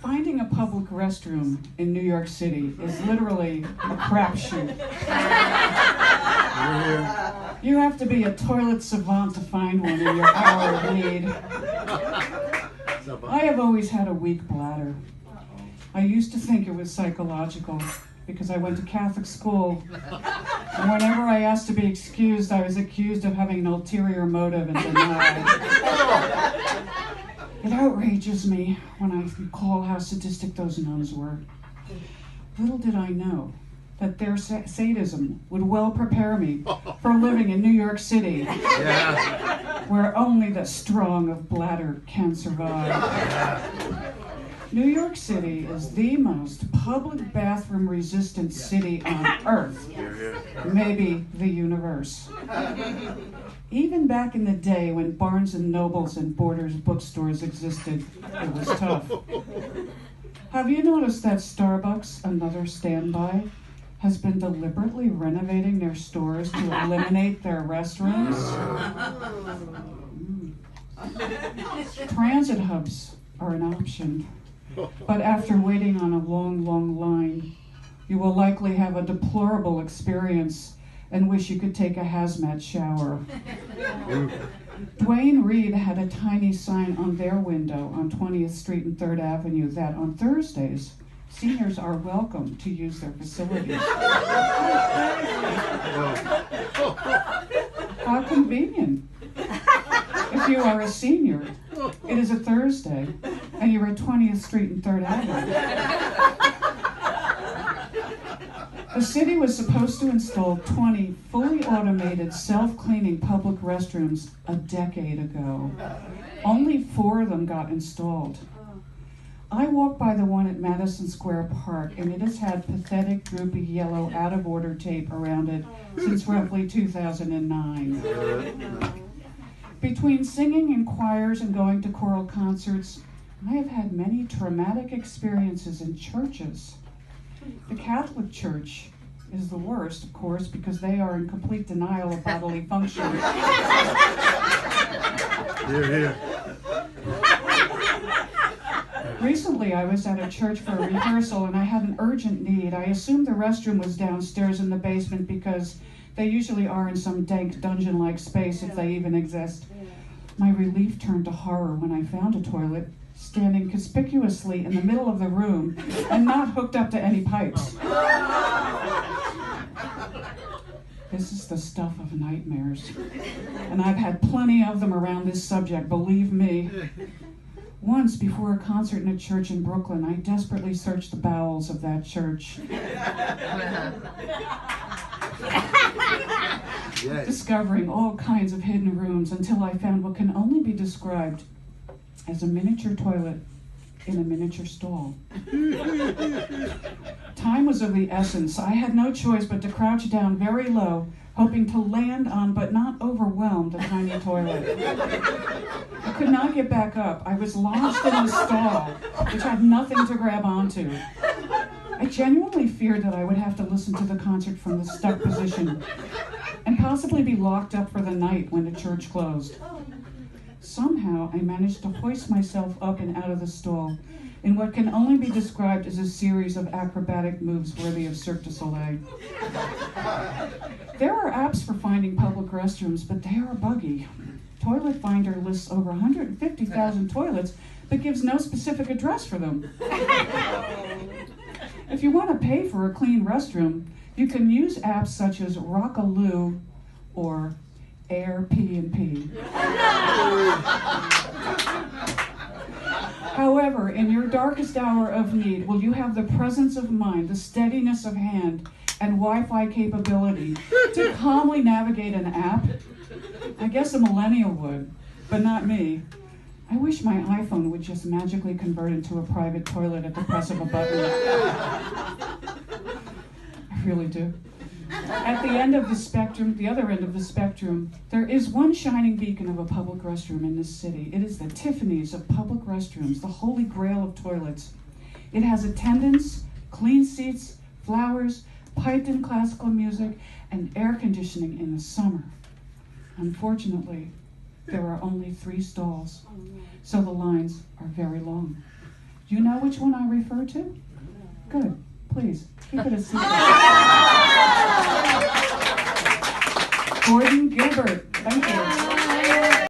Finding a public restroom in New York City is literally a crapshoot. You have to be a toilet savant to find one in your hour of need. I have always had a weak bladder. I used to think it was psychological because I went to Catholic school, and whenever I asked to be excused, I was accused of having an ulterior motive and denied. It outrages me when I recall how sadistic those nuns were. Little did I know that their sadism would well prepare me for living in New York City, where only the strong of bladder can survive. New York City is the most public bathroom-resistant city on Earth, maybe the universe. Even back in the day when Barnes & Nobles and Borders bookstores existed, it was tough. Have you noticed that Starbucks, another standby, has been deliberately renovating their stores to eliminate their restrooms? Transit hubs are an option, but after waiting on a long, long line, you will likely have a deplorable experience and wish you could take a hazmat shower. Duane Reade had a tiny sign on their window on 20th Street and 3rd Avenue that on Thursdays, seniors are welcome to use their facilities. How convenient. If you are a senior, it is a Thursday, and you're at 20th Street and 3rd Avenue. The city was supposed to install 20 fully automated, self-cleaning public restrooms a decade ago. Only 4 of them got installed. I walked by the one at Madison Square Park, and it has had pathetic, droopy, yellow, out-of-order tape around it since roughly 2009. Between singing in choirs and going to choral concerts, I have had many traumatic experiences in churches. The Catholic Church is the worst, of course, because they are in complete denial of bodily function. Recently, I was at a church for a rehearsal, and I had an urgent need. I assumed the restroom was downstairs in the basement because they usually are in some dank dungeon-like space, if they even exist. My relief turned to horror when I found a toilet standing conspicuously in the middle of the room and not hooked up to any pipes. This is the stuff of nightmares, and I've had plenty of them around this subject, believe me. Once, before a concert in a church in Brooklyn, I desperately searched the bowels of that church, discovering all kinds of hidden rooms until I found what can only be described as a miniature toilet in a miniature stall. Time was of the essence. I had no choice but to crouch down very low, hoping to land on, but not overwhelm, the tiny toilet. I could not get back up. I was launched in the stall, which had nothing to grab onto. I genuinely feared that I would have to listen to the concert from the stuck position and possibly be locked up for the night when the church closed. Somehow, I managed to hoist myself up and out of the stall in what can only be described as a series of acrobatic moves worthy of Cirque du Soleil. There are apps for finding public restrooms, but they are buggy. Toilet Finder lists over 150,000 toilets, but gives no specific address for them. If you want to pay for a clean restroom, you can use apps such as Rockaloo or Airbnb. However, in your darkest hour of need, will you have the presence of mind, the steadiness of hand, and Wi-Fi capability to calmly navigate an app? I guess a millennial would, but not me. I wish my iPhone would just magically convert into a private toilet at the press of a button. I really do. At the end of the spectrum, the other end of the spectrum, there is one shining beacon of a public restroom in this city. It is the Tiffany's of public restrooms, the holy grail of toilets. It has attendants, clean seats, flowers, piped-in classical music, and air conditioning in the summer. Unfortunately, there are only 3 stalls, so the lines are very long. Do you know which one I refer to? Good. Please, keep it a secret. Gordon Gilbert. Thank you.